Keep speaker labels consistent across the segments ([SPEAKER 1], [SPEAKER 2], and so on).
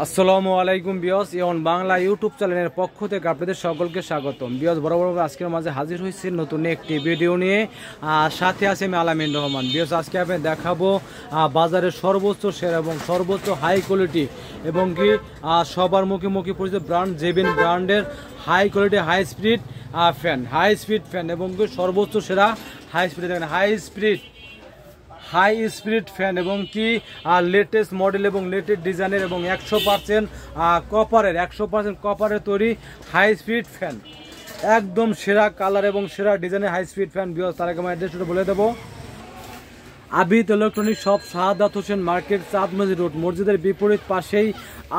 [SPEAKER 1] আসসালামু আলাইকুম বিয়স ইয়ন বাংলা ইউটিউব চ্যানেলের পক্ষ থেকে আপনাদের সকলকে স্বাগতম। বিয়স বরাবর আজকের মাঝে হাজির হয়েছি নতুন একটি ভিডিও নিয়ে। সাথে আছে আমি আলামিন রহমান। বিয়স আজকে আমি দেখাবো বাজারের সর্বোচ্চ সেরা এবং সর্বোচ্চ হাই কোয়ালিটি এবং কি সবার মুখে মুখে পরিচিত ব্র্যান্ড জেবিন ব্র্যান্ডের high quality high speed fan এবং কি সর্বোচ্চ সেরা হাই স্পিড দেখেন হাই স্পিড ফ্যান এবং কি লেটেস্ট মডেল এবং লেটেস্ট ডিজাইনের এবং 100% কপারের তৈরি হাই স্পিড ফ্যান, একদম সেরা কালার এবং সেরা ডিজাইনের হাই স্পিড ফ্যান। বিয়স তার আগে আমার অ্যাড্রেসটা বলে দেবো। Abid electronic shop, Shahadat Hossain market, চাঁদ মসজিদ রোড, মসজিদের বিপরীত পাশেই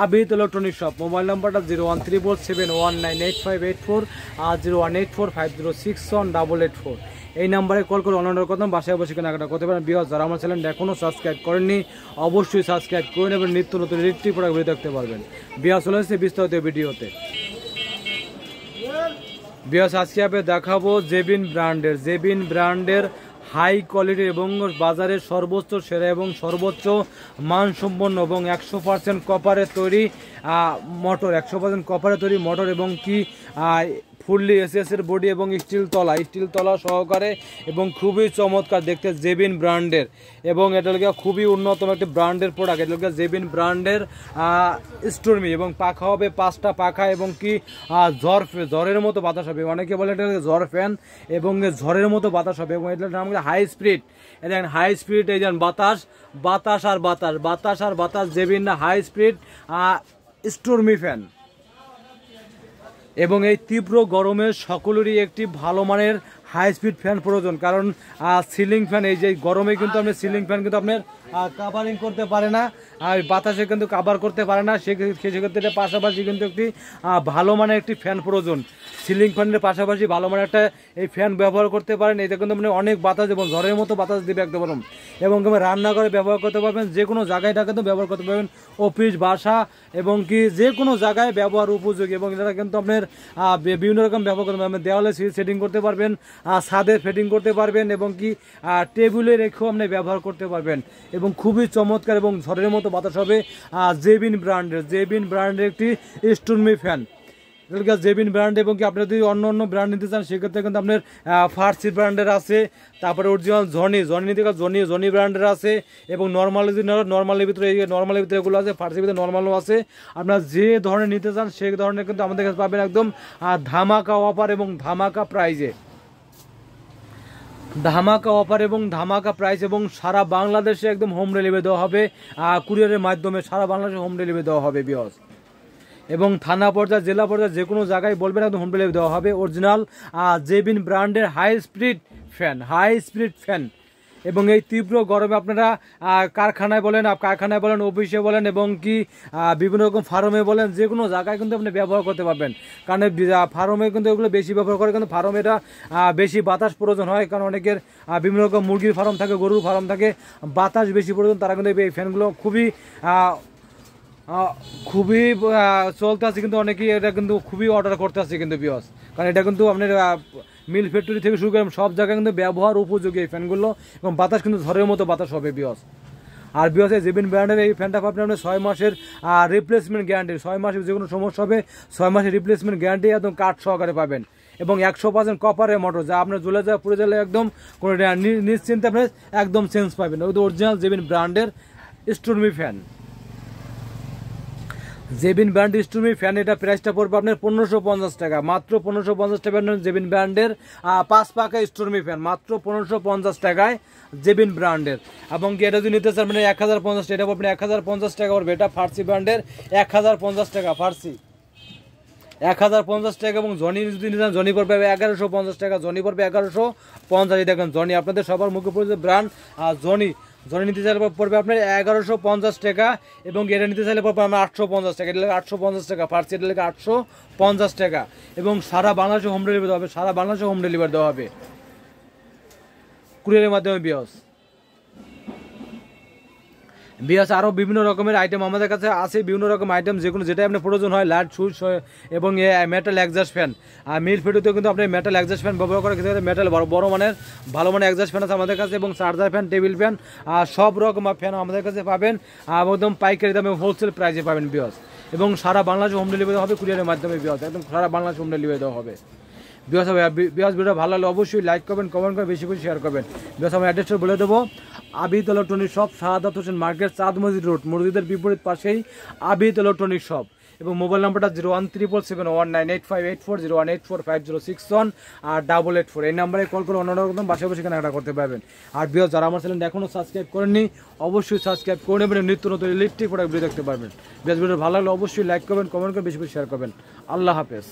[SPEAKER 1] আবিদ ইলেকট্রনিক শপ। মোবাইল নাম্বারটা 01347198584 আর 01845061884। এই নাম্বারে কল করে অনলাইন করতাম, বাসায় বসে কেনাকাটা করতে পারেন। বিয়স যারা আমার চ্যানেল এখনও সাবস্ক্রাইব করেননি অবশ্যই সাবস্ক্রাইব করে নেবেন, নিত্য নতুন ইলেকট্রিক প্রোডাক্ট ভিডিও দেখতে পারবেন। বিয়স চলে এসেছে বিস্তারিত ভিডিওতে। বিয়স আজকে আমি দেখাবো জেবিন ব্র্যান্ডের হাই কোয়ালিটি এবং বাজারের সর্বোচ্চ সেরা এবং সর্বোচ্চ মানসম্পন্ন এবং 100% কপারের তৈরি মোটর এবং কি ফুললি এসএসের বডি এবং স্টিল তলা সহকারে এবং খুবই চমৎকার দেখতে জেবিন ব্র্যান্ডের এবং এটা হলো খুবই উন্নতম একটি ব্র্যান্ডের প্রোডাক্ট। এটা হলো জেবিন ব্র্যান্ডের স্টোরমি এবং পাখা হবে 5টা পাখা এবং কি ঝড়ের মতো বাতাস হবে। অনেকে বলে এটা ঝড় ফ্যান এবং ঝড়ের মতো বাতাস হবে এবং এটার নাম হাই স্পিড। দেখেন হাই স্পিড, এই যেন বাতাস আর বাতাস জেবিন না হাই স্পিড স্টোরমি ফ্যান। এবং এই তীব্র গরমে সকলেরই একটি ভালো মানের হাই স্পিড ফ্যান প্রয়োজন, কারণ সিলিং ফ্যান এই যে গরমে কিন্তু আপনি সিলিং ফ্যান কিন্তু আপনার কাভারিং করতে পারে না, আর বাতাসে কিন্তু কাভার করতে পারে না। সেক্ষেত্রে পাশাপাশি কিন্তু একটি ভালো মানের একটি ফ্যান প্রয়োজন। সিলিং ফ্যানের পাশাপাশি ভালো মানের একটা এই ফ্যান ব্যবহার করতে পারেন। এটা কিন্তু আপনি অনেক বাতাস এবং ঝড়ের মতো বাতাস দিবে একদম এবং রান্নাঘরে ব্যবহার করতে পারবেন, যে কোনো জায়গায় এটা কিন্তু ব্যবহার করতে পারবেন, অফিস বাসা এবং কি যে কোনো জায়গায় ব্যবহার উপযোগী। এবং এটা কিন্তু আপনার বিভিন্ন রকম ব্যবহার করতে পারবেন, দেওয়ালে সেটিং করতে পারবেন, ছাদে ফিটিং করতে পারবেন এবং কি টেবিলে রেখেও আপনি ব্যবহার করতে পারবেন এবং খুবই চমৎকার এবং ঝড়ের মতো বাতাস হবে। জেবিন ব্র্যান্ডের একটি স্টোরমি ফ্যান, জেবিন ব্র্যান্ড। এবং কি আপনি যদি অন্য ব্র্যান্ড নিতে চান সেক্ষেত্রে কিন্তু আপনার ফার্সি ব্র্যান্ডের আছে, তারপরে অরিজিনাল জনি নিতে জনি ব্র্যান্ডের আছে এবং নর্মালের ভিতরে এগুলো আছে, ফার্সির ভিতরে নর্মালও আছে। আপনার যে ধরনের নিতে চান সেই ধরনের কিন্তু আমাদের কাছে পাবেন একদম ধামাকা অফার এবং ধামাকা প্রাইস এবং সারা বাংলাদেশে একদম হোম ডেলিভারি দেওয়া হবে, কুরিয়ারের মাধ্যমে সারা বাংলাদেশে হোম ডেলিভারি দেওয়া হবে বিয়স। এবং থানা পর্যায়ে জেলা পর্যায়ে যে কোনো জায়গায় বলবেন একদম হোম ডেলিভারি দেওয়া হবে। অরিজিনাল জেবিন ব্র্যান্ডের হাই স্পিড ফ্যান এবং এই তীব্র গরমে আপনারা কারখানায় বলেন অফিসে বলেন এবং কি বিভিন্ন রকম ফার্মে বলেন, যে কোনো জায়গায় কিন্তু আপনি ব্যবহার করতে পারবেন। কারণ ফার্মে কিন্তু এগুলো বেশি ব্যবহার করে, কিন্তু ফার্মে এটা বেশি বাতাস প্রয়োজন হয়, কারণ অনেকের বিভিন্ন রকম মুরগির ফার্ম থাকে, গরুর ফার্ম থাকে, বাতাস বেশি প্রয়োজন, তারা কিন্তু এই ফ্যানগুলো খুবই চলতে আছে, কিন্তু অনেকেই এটা কিন্তু খুবই অর্ডার করতে আছে কিন্তু বিয়স, কারণ এটা কিন্তু আপনার মিল ফ্যাক্টরি থেকে শুরু করে সব জায়গায় কিন্তু ব্যবহার উপযোগী এই ফ্যানগুলো এবং বাতাস কিন্তু ঝড়ের মতো বাতাস হবে বিয়স। আর বিয়স এই জেবিন ব্র্যান্ডের এই ফ্যানটা পাবেন আপনার 6 মাসের রিপ্লেসমেন্ট গ্যারান্টি, 6 মাসে যে কোনো সমস্যা হবে 6 মাসের রিপ্লেসমেন্ট গ্যারান্টি একদম কাঠ সহকারে পাবেন এবং 100% কপারের মোটর, যা আপনার জ্বলে যায় পুড়ে গেলে একদম কোনো নিশ্চিন্তে আপনি একদম চেঞ্জ পাবেন। ওই তো অরিজিনাল জেবিন ব্র্যান্ডের স্টোরমি ফ্যান, জেবিন ব্র্যান্ড স্টোরমি ফ্যান। এটা প্রাইসটা পড়বে আপনার 1550 টাকা, মাত্র 1550 টাকা। জেবিন ব্র্যান্ডের 5 পাকা স্টোরমি ফ্যান মাত্র 1550 টাকায় জেবিন ব্র্যান্ডের। এবং কি এটা যদি নিতে চান মানে 1050 টাকা, এটা পড়বে 1050 টাকা পড়বে। এটা ফার্সি ব্র্যান্ডের 1050 টাকা, ফার্সি 1050 টাকা। এবং জনি যদি নিতে চান জনি পড়বে 1150 টাকা, জনি পড়বে 1150। দেখেন জনি আপনাদের সবার মুখে পড়ছে ব্র্যান্ড জনি নিতে চাইলে পড়বে আপনার 1150 টাকা এবং এটা নিতে চাইলে পড়বে আপনার 850 টাকা। এটা লাগে 850 টাকা, ফার্সি এটা লাগে 850 টাকা এবং সারা বাংলাদেশে হোম ডেলিভারি দেওয়া হবে, কুরিয়ারের মাধ্যমে বিয়স। বিয়াস আরও বিভিন্ন রকমের আইটেম আমাদের কাছে আছে, বিভিন্ন রকম আইটেম যেগুলো যেটা আপনার প্রয়োজন হয়, লাইট সুইচ এবং মেটাল এক্সাস্ট ফ্যান। আর মিল ফিডুতেও কিন্তু আপনি মেটাল এক্সাস্ট ফ্যান ব্যবহার করে কিন্তু মেটাল বড় মানের ভালো মানের এক্সাস্ট ফ্যান আছে আমাদের কাছে, এবং চার্জার ফ্যান, টেবিল ফ্যান, আর সব রকম ফ্যান আমাদের কাছে পাবেন একদম পাইকারি দামে হোলসেল প্রাইসে পাবেন বিয়াস। এবং সারা বাংলাদেশে হোম ডেলিভারি হবে কুরিয়ারের মাধ্যমে বিয়াস, একদম সারা বাংলাদেশে হোম ডেলিভারি দেওয়া হবে বিয়াস। বিয়াস ভিডিও ভালো লাগলে অবশ্যই লাইক করবেন, কমেন্ট করে বেশি বেশি শেয়ার করবেন বিয়াস। আমি অ্যাড্রেসটা বলে দেবো, Abid electronic shop, Shahadat Hossain market, চাঁদ মসজিদ রোড, মসজিদের বিপরীত পাশেই আবিদ ইলেকট্রনিক শপ। এবং মোবাইল নাম্বারটা 01377198584, 0184506 আর 884, এই নাম্বারে কল করে অন্য রকম বাসায় বসে কেনাকাটা করতে পারবেন। আর বিয়াস যারা আমার চ্যানেল এখনও সাবস্ক্রাইব করেননি অবশ্যই সাবস্ক্রাইব করে নেবেন, নিত্য নতুন ইলেকট্রিক প্রোডাক্ট ভিডিও দেখতে পারবেন বিয়াস। ভিডিও ভালো লাগলে অবশ্যই লাইক করবেন, কমেন্ট করে বেশি বেশি শেয়ার করবেন। আল্লাহ হাফেজ।